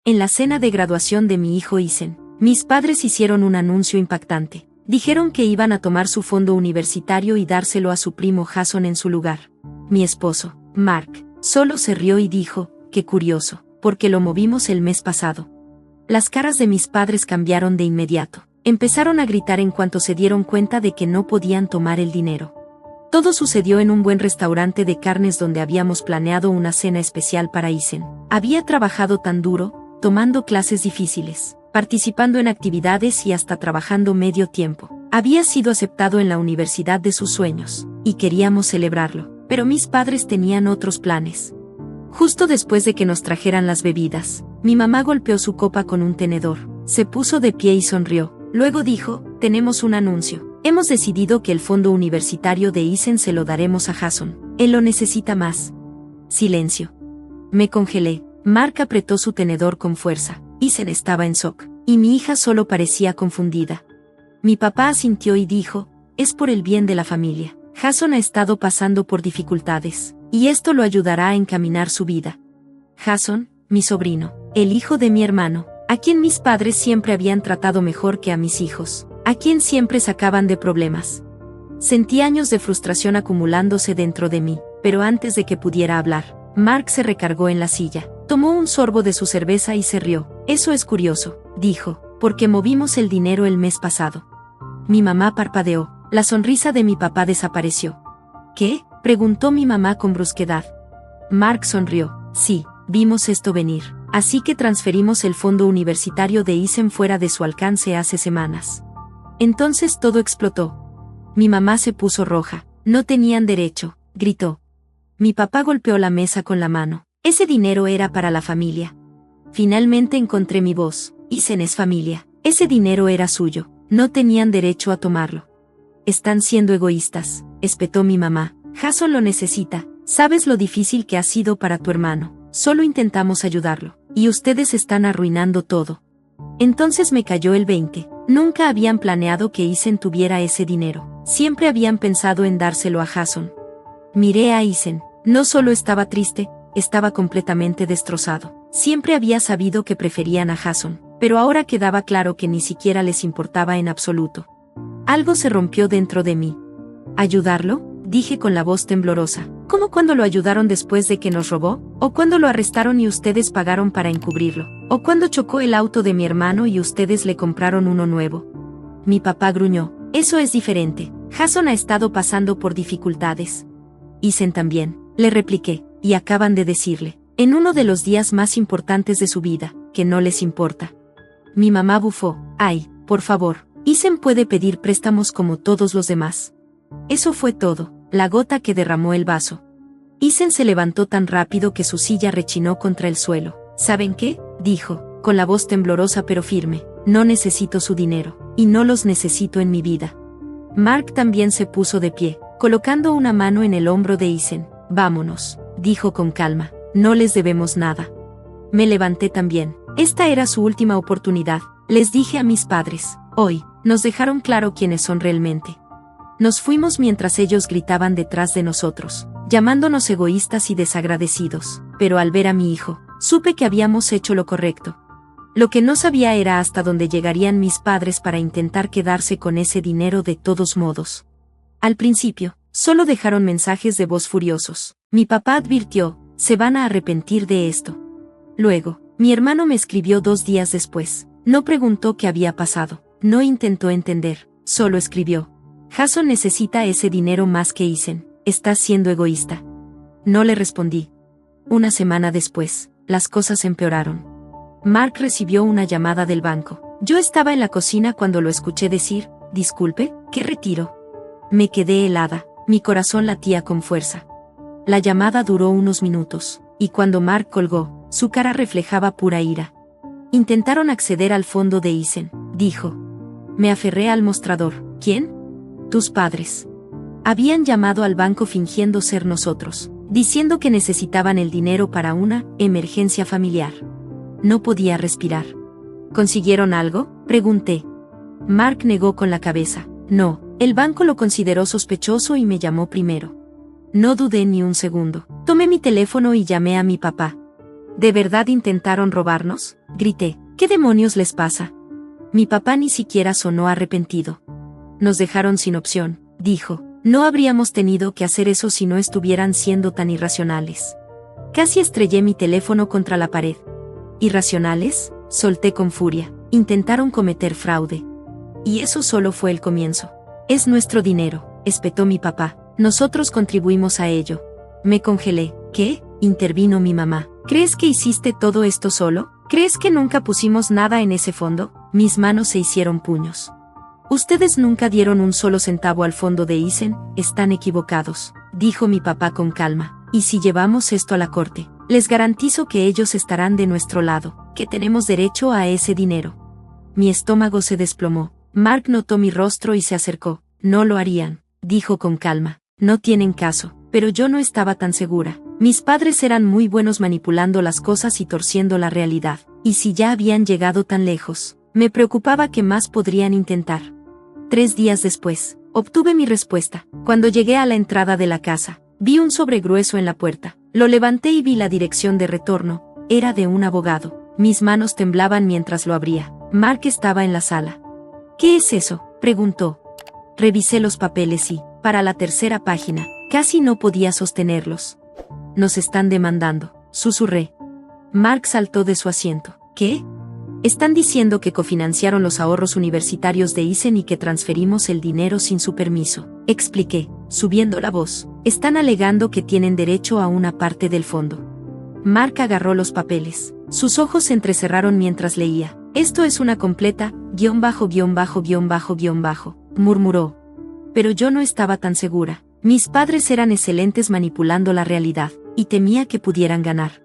En la cena de graduación de mi hijo Isen, mis padres hicieron un anuncio impactante. Dijeron que iban a tomar su fondo universitario y dárselo a su primo Jason en su lugar. Mi esposo, Mark, solo se rió y dijo, qué curioso, porque lo movimos el mes pasado. Las caras de mis padres cambiaron de inmediato. Empezaron a gritar en cuanto se dieron cuenta de que no podían tomar el dinero. Todo sucedió en un buen restaurante de carnes donde habíamos planeado una cena especial para Isen. Había trabajado tan duro, tomando clases difíciles, participando en actividades y hasta trabajando medio tiempo. Había sido aceptado en la universidad de sus sueños, y queríamos celebrarlo, pero mis padres tenían otros planes. Justo después de que nos trajeran las bebidas, mi mamá golpeó su copa con un tenedor, se puso de pie y sonrió. Luego dijo, tenemos un anuncio. Hemos decidido que el fondo universitario de Isen se lo daremos a Jason. Él lo necesita más. Silencio. Me congelé. Mark apretó su tenedor con fuerza. Isen estaba en shock, y mi hija solo parecía confundida. Mi papá asintió y dijo, es por el bien de la familia. Jason ha estado pasando por dificultades, y esto lo ayudará a encaminar su vida. Jason, mi sobrino, el hijo de mi hermano, a quien mis padres siempre habían tratado mejor que a mis hijos, a quien siempre sacaban de problemas. Sentí años de frustración acumulándose dentro de mí, pero antes de que pudiera hablar, Mark se recargó en la silla, tomó un sorbo de su cerveza y se rió. Eso es curioso, dijo, porque movimos el dinero el mes pasado. Mi mamá parpadeó, la sonrisa de mi papá desapareció. ¿Qué?, preguntó mi mamá con brusquedad. Mark sonrió, sí, vimos esto venir. Así que transferimos el fondo universitario de Isen fuera de su alcance hace semanas. Entonces todo explotó. Mi mamá se puso roja. No tenían derecho, gritó. Mi papá golpeó la mesa con la mano. Ese dinero era para la familia. Finalmente encontré mi voz. Isen es familia. Ese dinero era suyo. No tenían derecho a tomarlo. Están siendo egoístas, espetó mi mamá. Jason lo necesita. Sabes lo difícil que ha sido para tu hermano. Solo intentamos ayudarlo, y ustedes están arruinando todo. Entonces me cayó el 20. Nunca habían planeado que Isen tuviera ese dinero. Siempre habían pensado en dárselo a Jason. Miré a Isen. No solo estaba triste, estaba completamente destrozado. Siempre había sabido que preferían a Jason, pero ahora quedaba claro que ni siquiera les importaba en absoluto. Algo se rompió dentro de mí. ¿Ayudarlo?, dije con la voz temblorosa. ¿Cómo cuando lo ayudaron después de que nos robó? ¿O cuando lo arrestaron y ustedes pagaron para encubrirlo? ¿O cuando chocó el auto de mi hermano y ustedes le compraron uno nuevo? Mi papá gruñó. Eso es diferente. Jason ha estado pasando por dificultades. Isen también, le repliqué, y acaban de decirle, en uno de los días más importantes de su vida, que no les importa. Mi mamá bufó. Ay, por favor, Isen puede pedir préstamos como todos los demás. Eso fue todo. La gota que derramó el vaso. Isen se levantó tan rápido que su silla rechinó contra el suelo. ¿Saben qué?, dijo, con la voz temblorosa pero firme. No necesito su dinero, y no los necesito en mi vida. Mark también se puso de pie, colocando una mano en el hombro de Isen. Vámonos, dijo con calma, no les debemos nada. Me levanté también. Esta era su última oportunidad, les dije a mis padres. Hoy, nos dejaron claro quiénes son realmente. Nos fuimos mientras ellos gritaban detrás de nosotros, llamándonos egoístas y desagradecidos, pero al ver a mi hijo, supe que habíamos hecho lo correcto. Lo que no sabía era hasta dónde llegarían mis padres para intentar quedarse con ese dinero de todos modos. Al principio, solo dejaron mensajes de voz furiosos. Mi papá advirtió, se van a arrepentir de esto. Luego, mi hermano me escribió 2 días después. No preguntó qué había pasado, no intentó entender, solo escribió. Jason necesita ese dinero más que Isen, estás siendo egoísta. No le respondí. Una semana después, las cosas empeoraron. Mark recibió una llamada del banco. Yo estaba en la cocina cuando lo escuché decir, disculpe, ¿qué retiro? Me quedé helada, mi corazón latía con fuerza. La llamada duró unos minutos, y cuando Mark colgó, su cara reflejaba pura ira. Intentaron acceder al fondo de Isen, dijo. Me aferré al mostrador. ¿Quién? Tus padres. Habían llamado al banco fingiendo ser nosotros, diciendo que necesitaban el dinero para una emergencia familiar. No podía respirar. ¿Consiguieron algo?, pregunté. Mark negó con la cabeza. No, el banco lo consideró sospechoso y me llamó primero. No dudé ni un segundo. Tomé mi teléfono y llamé a mi papá. ¿De verdad intentaron robarnos?, grité. ¿Qué demonios les pasa? Mi papá ni siquiera sonó arrepentido. Nos dejaron sin opción, dijo. No habríamos tenido que hacer eso si no estuvieran siendo tan irracionales. Casi estrellé mi teléfono contra la pared. ¿Irracionales? Solté con furia. Intentaron cometer fraude. Y eso solo fue el comienzo. Es nuestro dinero, espetó mi papá. Nosotros contribuimos a ello. Me congelé. ¿Qué? Intervino mi mamá. ¿Crees que hiciste todo esto solo? ¿Crees que nunca pusimos nada en ese fondo? Mis manos se hicieron puños. Ustedes nunca dieron un solo centavo al fondo de Isen, están equivocados, dijo mi papá con calma. Y si llevamos esto a la corte, les garantizo que ellos estarán de nuestro lado, que tenemos derecho a ese dinero. Mi estómago se desplomó. Mark notó mi rostro y se acercó. No lo harían, dijo con calma. No tienen caso, pero yo no estaba tan segura. Mis padres eran muy buenos manipulando las cosas y torciendo la realidad, y si ya habían llegado tan lejos, me preocupaba que más podrían intentar. 3 días después, obtuve mi respuesta. Cuando llegué a la entrada de la casa, vi un sobre grueso en la puerta. Lo levanté y vi la dirección de retorno. Era de un abogado. Mis manos temblaban mientras lo abría. Mark estaba en la sala. ¿Qué es eso?, preguntó. Revisé los papeles y, para la 3ª página, casi no podía sostenerlos. Nos están demandando, susurré. Mark saltó de su asiento. ¿Qué? Están diciendo que cofinanciaron los ahorros universitarios de Isen y que transferimos el dinero sin su permiso, expliqué, subiendo la voz. Están alegando que tienen derecho a una parte del fondo. Mark agarró los papeles. Sus ojos se entrecerraron mientras leía. Esto es una completa, murmuró. Pero yo no estaba tan segura. Mis padres eran excelentes manipulando la realidad, y temía que pudieran ganar.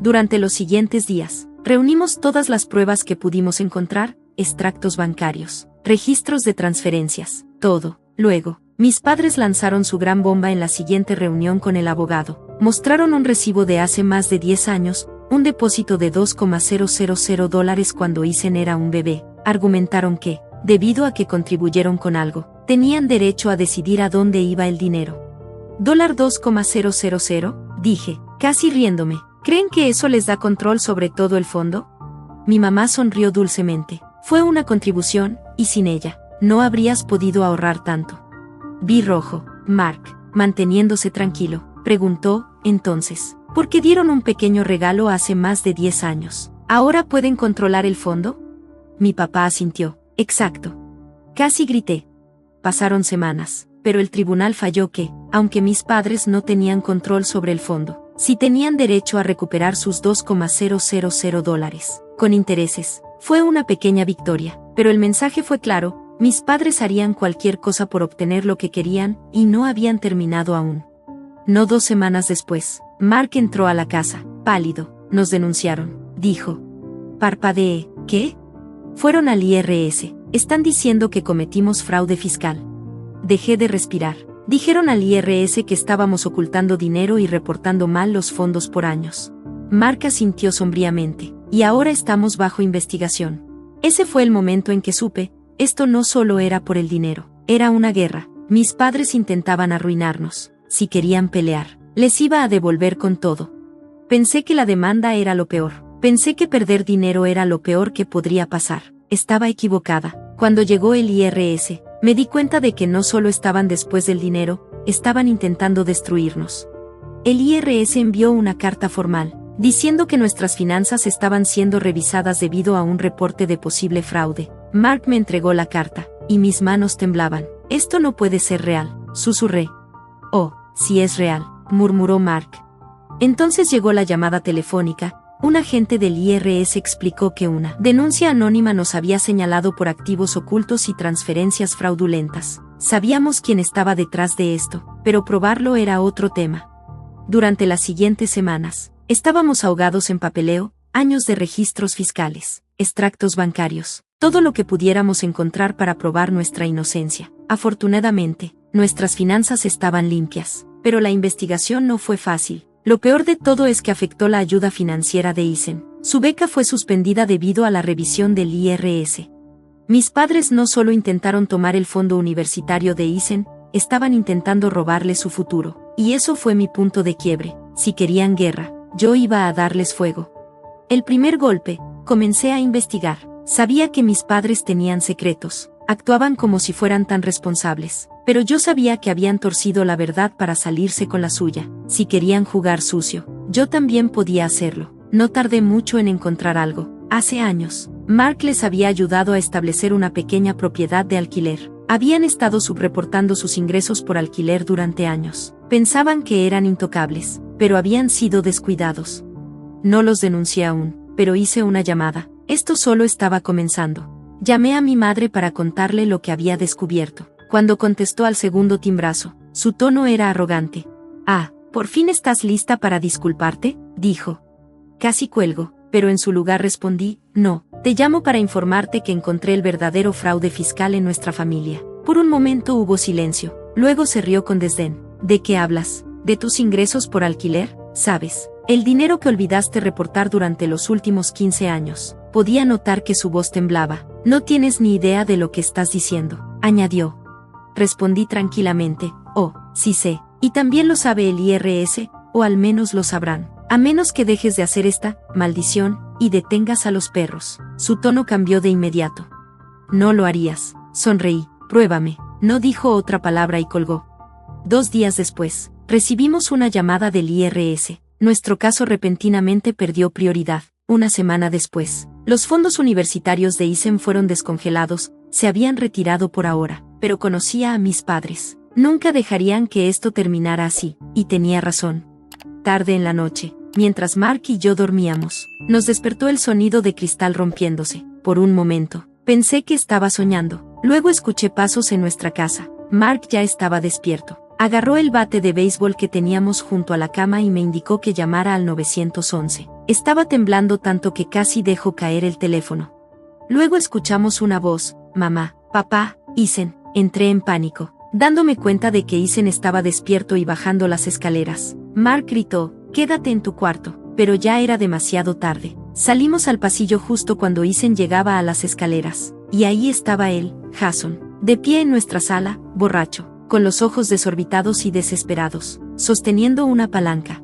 Durante los siguientes días, reunimos todas las pruebas que pudimos encontrar, extractos bancarios, registros de transferencias, todo. Luego, mis padres lanzaron su gran bomba en la siguiente reunión con el abogado. Mostraron un recibo de hace más de 10 años, un depósito de $2,000 cuando Isen era un bebé. Argumentaron que, debido a que contribuyeron con algo, tenían derecho a decidir a dónde iba el dinero. $2,000, dije, casi riéndome. ¿Creen que eso les da control sobre todo el fondo? Mi mamá sonrió dulcemente. Fue una contribución, y sin ella, no habrías podido ahorrar tanto. Vi rojo. Mark, manteniéndose tranquilo, preguntó, entonces, ¿por qué dieron un pequeño regalo hace más de 10 años? ¿Ahora pueden controlar el fondo? Mi papá asintió. Exacto. Casi grité. Pasaron semanas, pero el tribunal falló que, aunque mis padres no tenían control sobre el fondo, sí tenían derecho a recuperar sus $2,000, con intereses. Fue una pequeña victoria, pero el mensaje fue claro, mis padres harían cualquier cosa por obtener lo que querían, y no habían terminado aún. No 2 semanas después, Mark entró a la casa, pálido. Nos denunciaron, dijo. Parpadeé. ¿Qué? Fueron al IRS. Están diciendo que cometimos fraude fiscal. Dejé de respirar. Dijeron al IRS que estábamos ocultando dinero y reportando mal los fondos por años. Mark asintió sombríamente. Y ahora estamos bajo investigación. Ese fue el momento en que supe, esto no solo era por el dinero, era una guerra. Mis padres intentaban arruinarnos. Si querían pelear, les iba a devolver con todo. Pensé que la demanda era lo peor. Pensé que perder dinero era lo peor que podría pasar. Estaba equivocada. Cuando llegó el IRS, me di cuenta de que no solo estaban después del dinero, estaban intentando destruirnos. El IRS envió una carta formal, diciendo que nuestras finanzas estaban siendo revisadas debido a un reporte de posible fraude. Mark me entregó la carta, y mis manos temblaban. Esto no puede ser real, susurré. Oh, sí es real, murmuró Mark. Entonces llegó la llamada telefónica. Un agente del IRS explicó que una denuncia anónima nos había señalado por activos ocultos y transferencias fraudulentas. Sabíamos quién estaba detrás de esto, pero probarlo era otro tema. Durante las siguientes semanas, estábamos ahogados en papeleo, años de registros fiscales, extractos bancarios, todo lo que pudiéramos encontrar para probar nuestra inocencia. Afortunadamente, nuestras finanzas estaban limpias, pero la investigación no fue fácil. Lo peor de todo es que afectó la ayuda financiera de Isen. Su beca fue suspendida debido a la revisión del IRS. Mis padres no solo intentaron tomar el fondo universitario de Isen, estaban intentando robarle su futuro. Y eso fue mi punto de quiebre. Si querían guerra, yo iba a darles fuego. El primer golpe, Comencé a investigar. Sabía que mis padres tenían secretos. Actuaban como si fueran tan responsables. Pero yo sabía que habían torcido la verdad para salirse con la suya. Si querían jugar sucio, yo también podía hacerlo. No tardé mucho en encontrar algo. Hace años, Mark les había ayudado a establecer una pequeña propiedad de alquiler. Habían estado subreportando sus ingresos por alquiler durante años. Pensaban que eran intocables, pero habían sido descuidados. No los denuncié aún, pero hice una llamada. Esto solo estaba comenzando. Llamé a mi madre para contarle lo que había descubierto. Cuando contestó al segundo timbrazo, su tono era arrogante. «Ah, ¿por fin estás lista para disculparte?», dijo. Casi cuelgo, pero en su lugar respondí: «No, te llamo para informarte que encontré el verdadero fraude fiscal en nuestra familia». Por un momento hubo silencio, luego se rió con desdén. «¿De qué hablas? ¿De tus ingresos por alquiler? ¿Sabes? El dinero que olvidaste reportar durante los últimos 15 años». Podía notar que su voz temblaba. «No tienes ni idea de lo que estás diciendo», añadió. Respondí tranquilamente: «Oh, sí sé, y también lo sabe el IRS, o al menos lo sabrán. A menos que dejes de hacer esta maldición y detengas a los perros». Su tono cambió de inmediato. «No lo harías», sonreí. «Pruébame». No dijo otra palabra y colgó. 2 días después, recibimos una llamada del IRS. Nuestro caso repentinamente perdió prioridad. Una semana después, los fondos universitarios de Isen fueron descongelados, se habían retirado por ahora, pero conocía a mis padres. Nunca dejarían que esto terminara así, y tenía razón. Tarde en la noche, mientras Mark y yo dormíamos, nos despertó el sonido de cristal rompiéndose. Por un momento, pensé que estaba soñando. Luego escuché pasos en nuestra casa. Mark ya estaba despierto. Agarró el bate de béisbol que teníamos junto a la cama y me indicó que llamara al 911. Estaba temblando tanto que casi dejó caer el teléfono. Luego escuchamos una voz: «Mamá, papá, Isen». Entré en pánico, dándome cuenta de que Isen estaba despierto y bajando las escaleras. Mark gritó: «Quédate en tu cuarto», pero ya era demasiado tarde. Salimos al pasillo justo cuando Isen llegaba a las escaleras, y ahí estaba él, Jason, de pie en nuestra sala, borracho, con los ojos desorbitados y desesperados, sosteniendo una palanca.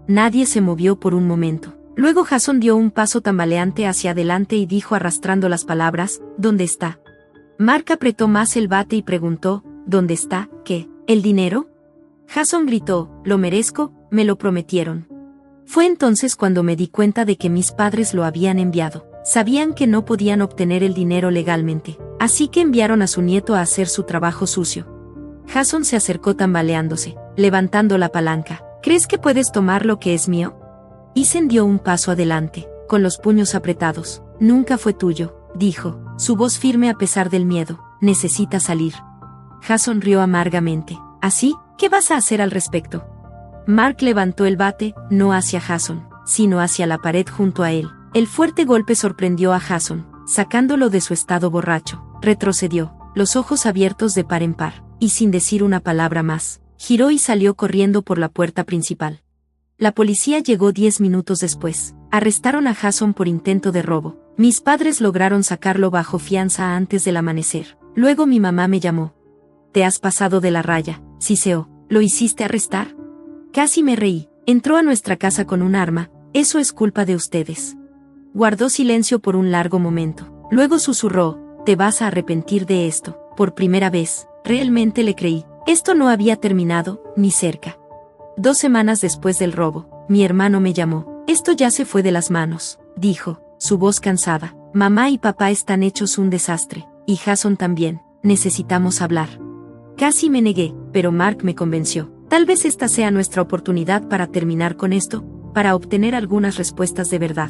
Nadie se movió por un momento. Luego Jason dio un paso tambaleante hacia adelante y dijo arrastrando las palabras: «¿Dónde está?». Mark apretó más el bate y preguntó: «¿Dónde está? ¿Qué? ¿El dinero?». Jason gritó: «Lo merezco, me lo prometieron». Fue entonces cuando me di cuenta de que mis padres lo habían enviado. Sabían que no podían obtener el dinero legalmente, así que enviaron a su nieto a hacer su trabajo sucio. Jason se acercó tambaleándose, levantando la palanca. «¿Crees que puedes tomar lo que es mío?». Isen dio un paso adelante, con los puños apretados. «Nunca fue tuyo», dijo, su voz firme a pesar del miedo. «Necesitas salir». Jason rió amargamente. «¿Así? ¿Qué vas a hacer al respecto?». Mark levantó el bate, no hacia Jason, sino hacia la pared junto a él. El fuerte golpe sorprendió a Jason, sacándolo de su estado borracho. Retrocedió, los ojos abiertos de par en par, y sin decir una palabra más, giró y salió corriendo por la puerta principal. La policía llegó 10 minutos después. Arrestaron a Jason por intento de robo. Mis padres lograron sacarlo bajo fianza antes del amanecer. Luego mi mamá me llamó. «Te has pasado de la raya», siseó. «¿Lo hiciste arrestar?». Casi me reí. «Entró a nuestra casa con un arma, eso es culpa de ustedes». Guardó silencio por un largo momento. Luego susurró: «Te vas a arrepentir de esto». Por primera vez, realmente le creí. Esto no había terminado, ni cerca. 2 semanas después del robo, mi hermano me llamó. «Esto ya se fue de las manos», dijo, su voz cansada. «Mamá y papá están hechos un desastre, y Jason también. Necesitamos hablar». Casi me negué, pero Mark me convenció. «Tal vez esta sea nuestra oportunidad para terminar con esto, para obtener algunas respuestas de verdad».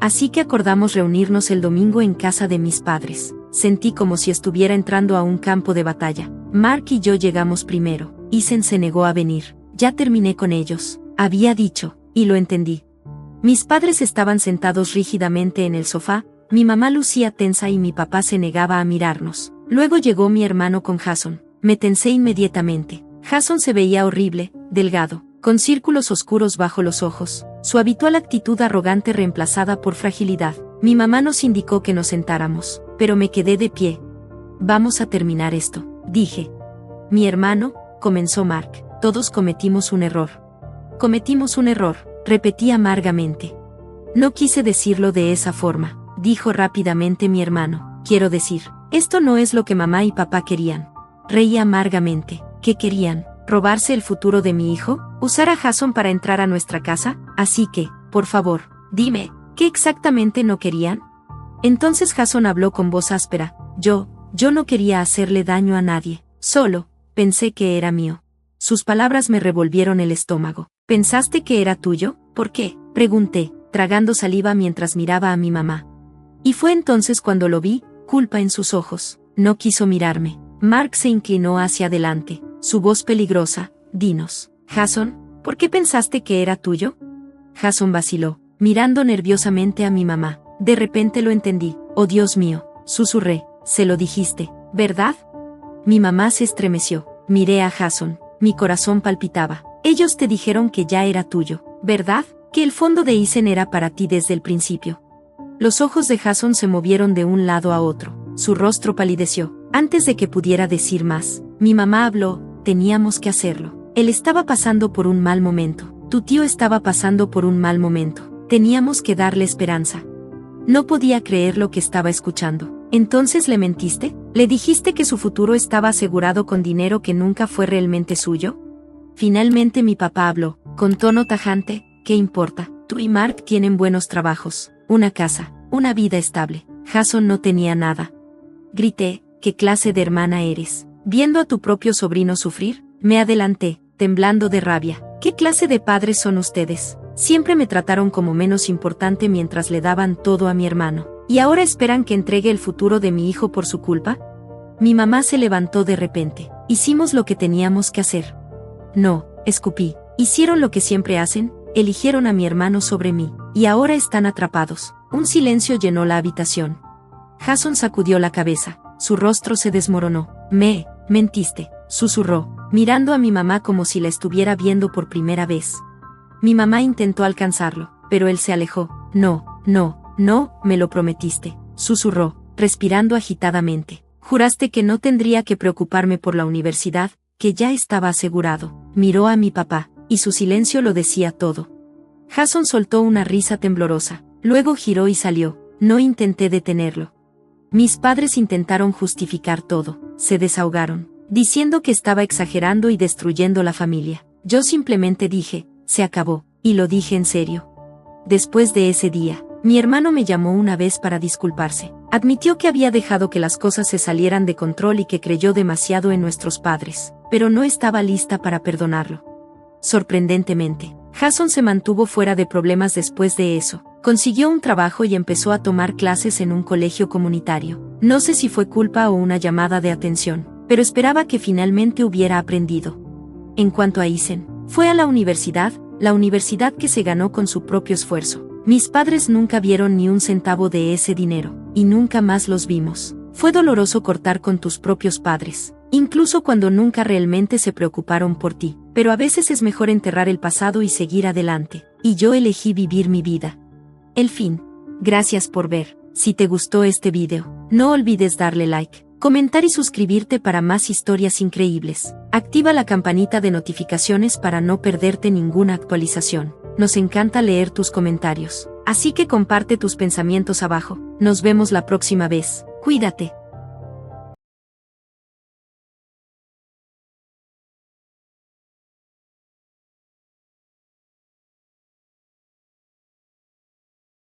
Así que acordamos reunirnos el domingo en casa de mis padres. Sentí como si estuviera entrando a un campo de batalla. Mark y yo llegamos primero. Isen se negó a venir. «Ya terminé con ellos», había dicho, y lo entendí. Mis padres estaban sentados rígidamente en el sofá, mi mamá lucía tensa y mi papá se negaba a mirarnos. Luego llegó mi hermano con Jason. Me tensé inmediatamente. Jason se veía horrible, delgado, con círculos oscuros bajo los ojos, su habitual actitud arrogante reemplazada por fragilidad. Mi mamá nos indicó que nos sentáramos, pero me quedé de pie. «Vamos a terminar esto», dije. «Mi hermano», comenzó Mark. «Todos cometimos un error». «Cometimos un error», repetí amargamente. No quise decirlo de esa forma, dijo rápidamente mi hermano. Quiero decir, esto no es lo que mamá y papá querían. Reí amargamente. ¿Qué querían? ¿Robarse el futuro de mi hijo? ¿Usar a Jason para entrar a nuestra casa? Así que, por favor, dime, ¿qué exactamente no querían? Entonces Jason habló con voz áspera. Yo no quería hacerle daño a nadie. Solo, pensé que era mío. Sus palabras me revolvieron el estómago. ¿Pensaste que era tuyo? ¿Por qué? Pregunté, tragando saliva mientras miraba a mi mamá. Y fue entonces cuando lo vi, culpa en sus ojos. No quiso mirarme. Mark se inclinó hacia adelante, su voz peligrosa. Dinos, Jason, ¿por qué pensaste que era tuyo? Jason vaciló, mirando nerviosamente a mi mamá. De repente lo entendí. Oh Dios mío, susurré, se lo dijiste, ¿verdad? Mi mamá se estremeció. Miré a Jason, mi corazón palpitaba. Ellos te dijeron que ya era tuyo, ¿verdad? Que el fondo de Isen era para ti desde el principio. Los ojos de Jason se movieron de un lado a otro, su rostro palideció. Antes de que pudiera decir más, mi mamá habló. Teníamos que hacerlo. Él estaba pasando por un mal momento. Tu tío estaba pasando por un mal momento. Teníamos que darle esperanza. No podía creer lo que estaba escuchando. ¿Entonces le mentiste? ¿Le dijiste que su futuro estaba asegurado con dinero que nunca fue realmente suyo? Finalmente mi papá habló, con tono tajante. ¿Qué importa? Tú y Mark tienen buenos trabajos, una casa, una vida estable. Jason no tenía nada. Grité, ¿qué clase de hermana eres? Viendo a tu propio sobrino sufrir, me adelanté, temblando de rabia. ¿Qué clase de padres son ustedes? Siempre me trataron como menos importante mientras le daban todo a mi hermano. ¿Y ahora esperan que entregue el futuro de mi hijo por su culpa? Mi mamá se levantó de repente. Hicimos lo que teníamos que hacer. No, escupí. Hicieron lo que siempre hacen, eligieron a mi hermano sobre mí, y ahora están atrapados. Un silencio llenó la habitación. Jason sacudió la cabeza, su rostro se desmoronó. Mentiste, susurró, mirando a mi mamá como si la estuviera viendo por primera vez. Mi mamá intentó alcanzarlo, pero él se alejó. No, me lo prometiste, susurró, respirando agitadamente. Juraste que no tendría que preocuparme por la universidad, que ya estaba asegurado. Miró a mi papá, y su silencio lo decía todo. Jason soltó una risa temblorosa, luego giró y salió. No intenté detenerlo. Mis padres intentaron justificar todo, se desahogaron, diciendo que estaba exagerando y destruyendo la familia. Yo simplemente dije, se acabó, y lo dije en serio. Después de ese día, mi hermano me llamó una vez para disculparse. Admitió que había dejado que las cosas se salieran de control y que creyó demasiado en nuestros padres, pero no estaba lista para perdonarlo. Sorprendentemente, Jason se mantuvo fuera de problemas después de eso. Consiguió un trabajo y empezó a tomar clases en un colegio comunitario. No sé si fue culpa o una llamada de atención, pero esperaba que finalmente hubiera aprendido. En cuanto a Isen, fue a la universidad que se ganó con su propio esfuerzo. Mis padres nunca vieron ni un centavo de ese dinero, y nunca más los vimos. Fue doloroso cortar con tus propios padres, incluso cuando nunca realmente se preocuparon por ti, pero a veces es mejor enterrar el pasado y seguir adelante. Y yo elegí vivir mi vida. El fin. Gracias por ver. Si te gustó este video, no olvides darle like, comentar y suscribirte para más historias increíbles. Activa la campanita de notificaciones para no perderte ninguna actualización. Nos encanta leer tus comentarios, así que comparte tus pensamientos abajo. Nos vemos la próxima vez. Cuídate.